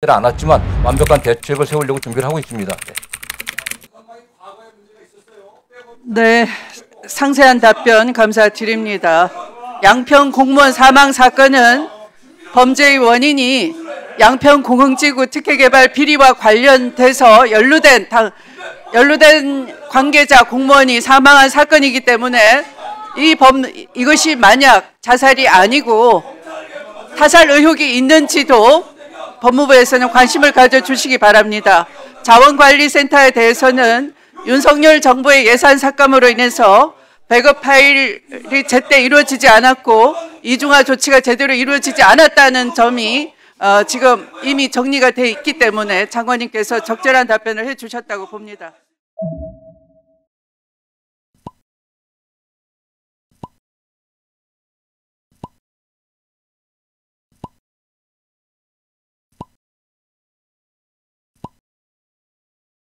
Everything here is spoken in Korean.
않았지만 완벽한 대책을 세우려고 준비를 하고 있습니다. 네, 상세한 답변 감사드립니다. 양평 공무원 사망 사건은 범죄의 원인이 양평 공흥지구 특혜개발 비리와 관련돼서 연루된 관계자 공무원이 사망한 사건이기 때문에 이것이 만약 자살이 아니고 타살 의혹이 있는지도 법무부에서는 관심을 가져주시기 바랍니다. 자원관리센터에 대해서는 윤석열 정부의 예산 삭감으로 인해서 백업 파일이 제때 이루어지지 않았고 이중화 조치가 제대로 이루어지지 않았다는 점이 지금 이미 정리가 돼 있기 때문에 장관님께서 적절한 답변을 해주셨다고 봅니다.